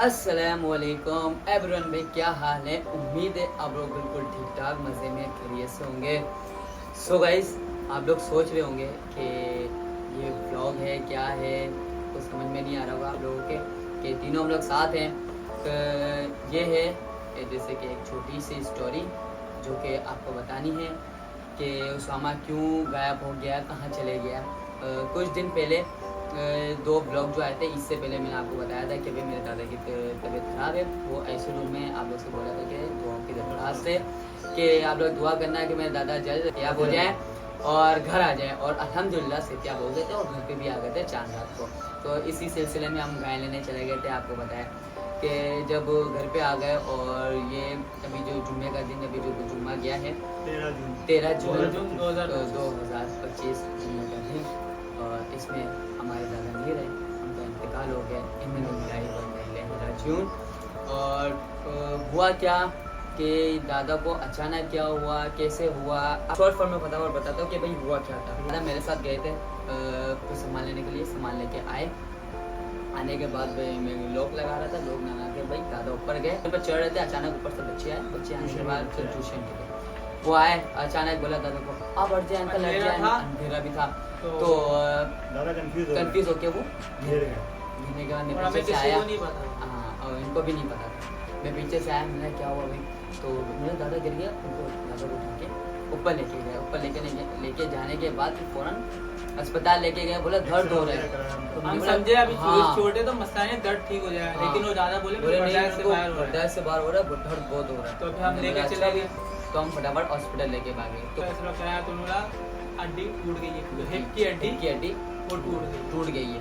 अस्सलामुअलैकुम एवरीवन भाई, क्या हाल है। उम्मीद है आप लोग बिल्कुल ठीक ठाक मज़े में खैरियत से होंगे। सो गाइस, आप लोग सोच रहे होंगे कि ये व्लॉग है क्या है, कुछ समझ में नहीं आ रहा होगा आप लोगों के कि तीनों हम लोग साथ हैं। तो ये है जैसे कि एक छोटी सी स्टोरी जो कि आपको बतानी है कि उसामा क्यों गायब हो गया, कहाँ चले गया। कुछ दिन पहले दो ब्लॉग जो आए थे, इससे पहले मैंने आपको बताया था कि भाई मेरे दादा की तबीयत खराब है, वो ऐसे रूम में आप लोग से बोला था कि दुआओं की दरख्वास्त से कि आप लोग दुआ करना है कि मेरे दादा जल्द सेहतयाब हो जाए और घर आ जाए। और अल्हम्दुलिल्लाह सेहतयाब हो गए थे और घर पे भी आ गए थे चांद रात को। तो इसी सिलसिले में हम गाय लेने चले गए थे। आपको बताया कि जब घर पे आ गए और ये अभी जो जुम्मे का दिन, अभी जो जुम्मा गया है 13 जून 2025 जुम्मे का दिन, और इसमें हमारे दादा नहीं रहे, उनका इंतकाल हो गया। और हुआ क्या कि दादा को अचानक क्या हुआ, कैसे हुआ, शॉर्ट फॉर्म में फटाफट बताता हूँ कि भाई हुआ क्या था। दादा मेरे साथ गए थे कुछ सामान लेने के लिए, सामान लेके आए। आने के बाद मैं लॉक लगा रहा था, लॉक लगा के भाई दादा ऊपर गए, ऊपर चढ़ रहे थे। अचानक ऊपर से बच्चे आए, बच्चे आने के बाद फिर ट्यूशन के वो आए। अचानक बोला दादा को आप हट जाए अंकल, हट जाए। अंधेरा भी था तो दादा कंफ्यूज होके वो गिरने के बाद मैं पीछे से आया। हाँ, और इनको भी नहीं पता था। मैं पीछे से आया, मैंने क्या हुआ भाई, तो मेरा दादा गिर गया। उनको दादा को उठा के ऊपर लेके गए। ऊपर लेके जाने के बाद फौरन अस्पताल लेके गए। बोला दर्द हो रहा है। हम समझे अभी छोटे तो मस्ताने दर्द ठीक हो जाएगा, लेकिन वो ज्यादा बोले बर्दाश्त से बाहर हो रहा है, दर्द बहुत हो रहा है। तो फिर हम लेके चले गए, तो हम फटाफट हॉस्पिटल लेके भागे। तो फैसला कराया तो उन्होंने हड्डी टूट गई है, हिप की हड्डी वो टूट गई है।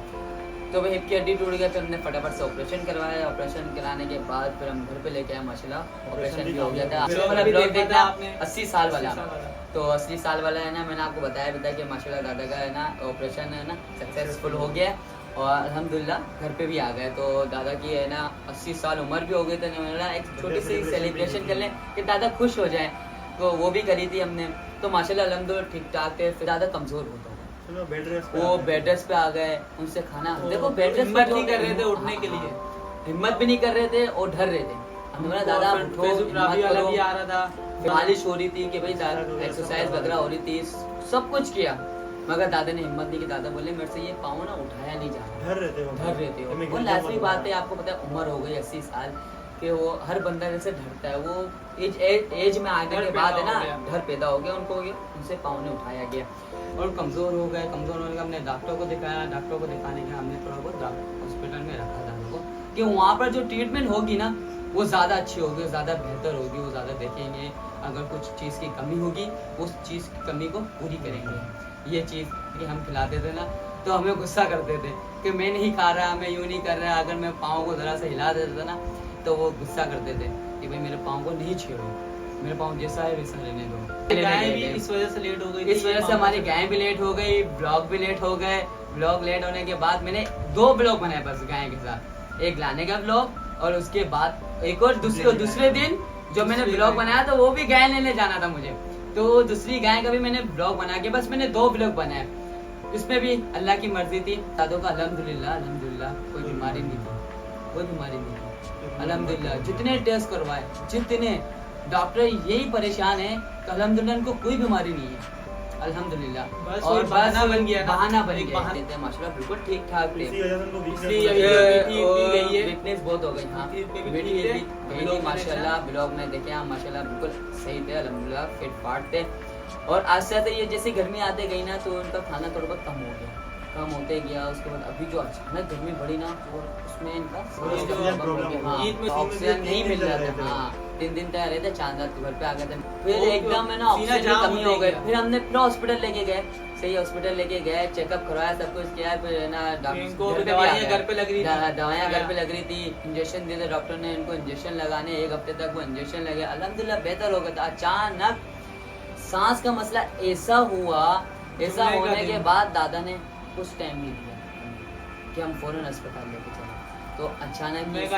तो वह हिप की हड्डी टूट गया। फिर हमने फटाफट से ऑपरेशन करवाया। ऑपरेशन कराने के बाद फिर हम घर पे लेके आए। माशाल्लाह ऑपरेशन भी हो गया था। ब्लॉग देखा आपने 80 साल वाला, तो 80 साल वाला है ना, मैंने आपको बताया भी था कि माशाल्लाह दादा का है ना ऑपरेशन है ना सक्सेसफुल हो गया और अल्हम्दुलिल्लाह घर पे भी आ गए। तो दादा की है ना 80 साल उम्र भी हो गई, तो मैंने एक छोटी सी सेलिब्रेशन कर लें कि दादा खुश हो जाए, तो वो भी करी थी हमने। तो माशाल्लाह अल्हम्दुलिल्लाह ठीक ठाक थे। फिर दादा कमजोर होता है, वो बेड रेस्ट पे आ गए। उनसे खाना देखो, बेड रेस्ट हिम्मत नहीं कर रहे थे उठने के लिए, हिम्मत भी नहीं कर रहे थे और डर रहे थे। हमने बोला दादा आ रहा था, मालिश हो रही थी कि भाई एक्सरसाइज वगैरह हो रही थी, सब कुछ किया, मगर दादा ने हिम्मत नहीं की। दादा बोले मेरे से ये पाँव ना उठाया नहीं जा रहा, डर रहे थे। वो लाजमी बात है, आपको पता है उम्र हो गई 80 साल कि वो हर बंदा जैसे डरता है। वो एज में आने के बाद है ना डर पैदा हो गया उनको, उनसे पाँव ने उठाया गया और कमज़ोर हो गए। कमज़ोर होने का हमने डॉक्टर को दिखाया। डॉक्टर को दिखाने के हमने थोड़ा बहुत हॉस्पिटल में रखा दादा को कि वहाँ पर जो ट्रीटमेंट होगी ना वो ज़्यादा अच्छी होगी, ज़्यादा बेहतर होगी, वो ज़्यादा देखेंगे। अगर कुछ चीज़ की कमी होगी उस चीज़ की कमी को पूरी करेंगे। ये चीज़ कि हम खिलाते थे ना तो हमें गुस्सा करते थे कि मैं नहीं खा रहा, मैं यूँ नहीं कर रहा। अगर मैं पाँव को ज़रा सा हिला देता था ना तो वो गुस्सा करते थे कि भाई मेरे पाँव को नहीं छेड़ो, मेरे पाँव जैसा है वैसा रहने दो। गाय भी इस वजह से लेट हो गई, इस वजह से हमारी गाय भी लेट हो गई, ब्लॉग भी लेट हो गए। ब्लॉग लेट होने के बाद मैंने 2 ब्लॉग बनाए बस गाय के साथ, एक लाने का ब्लॉग और उसके बाद एक और दूसरे दिन जो मैंने ब्लॉग बनाया था वो भी गाय लेने जाना था मुझे, तो दूसरी गाय का भी मैंने ब्लॉग बना के बस मैंने 2 ब्लॉग बनाए। इसमें भी अल्लाह की मर्जी थी। दादों का अल्हम्दुलिल्लाह कोई बीमारी नहीं थी, अल्हम्दुलिल्लाह। जितने टेस्ट करवाए, जितने डॉक्टर यही परेशान है कि अल्हम्दुलिल्लाह इनको कोई बीमारी नहीं है, अल्हम्दुलिल्लाह। और बहाना बन गया माशाल्लाह बिल्कुल ठीक ठाक थे, वीकनेस बहुत हो गई। हाँ माशाल्लाह ब्लॉग में देखे हम माशाल्लाह बिल्कुल सही थे, अल्हम्दुलिल्लाह फिट फाट थे। और आस्ते आस्ते ये जैसे गर्मी आते गई ना तो उनका खाना थोड़ा बहुत कम होते गया। उसके बाद अभी जो अचानक गर्मी बढ़ी ना तो उसमें इनका ऑक्सीजन नहीं मिल रहा था। हाँ 3 दिन तक रहे थे, चांद रात घर पे आ गए थे। फिर एकदम है ना ऑक्सीजन की कमी हो गई। फिर हमने फिर हॉस्पिटल लेके गए, सही हॉस्पिटल लेके गए, चेकअप करवाया, सब कुछ किया। फिर है ना दवाइयाँ घर पे लग रही थी, इंजेक्शन दिए थे डॉक्टर ने इनको, इंजेक्शन लगाने 1 हफ्ते तक वो इंजेक्शन लगे। अल्हम्दुलिल्लाह बेहतर हो गया था। अचानक सांस का मसला ऐसा होने के बाद दादा ने कुछ टाइम नहीं दिया कि हम फौरन अस्पताल लेके चले। तो अचानक दोपहर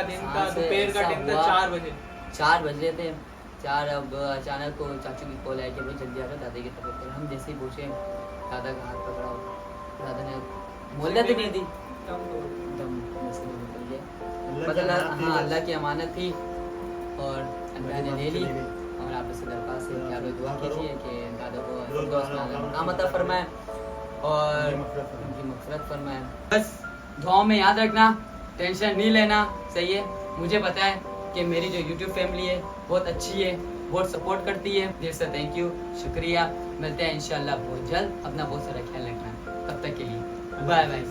का टाइम था, 4 बज रहे थे। 4 अब अचानक को चाचू की कॉल आई कि भाई जल्दी आ जाओ, दादा की तबीयत खराब। हम जैसे ही पूछे दादा का हाथ पकड़ा, दादा ने बोल जाती नहीं थी, मेरे से निकल गया, मतलब हाँ अल्लाह की अमानत थी और अल्लाह ने ले ली। और आप इससे दरख्वास्त है कि आप दुआ कीजिए कि दादा को मकाम अता फरमाए और उनकी मग़फ़िरत फरमाए। बस दुआओं में याद रखना, टेंशन नहीं लेना, सही है। मुझे पता है कि मेरी जो YouTube फैमिली है बहुत अच्छी है, बहुत सपोर्ट करती है। दिल से थैंक यू, शुक्रिया। मिलते हैं इंशाल्लाह बहुत जल्द। अपना बहुत सारा ख्याल रखना, तब तक के लिए बाय बाय।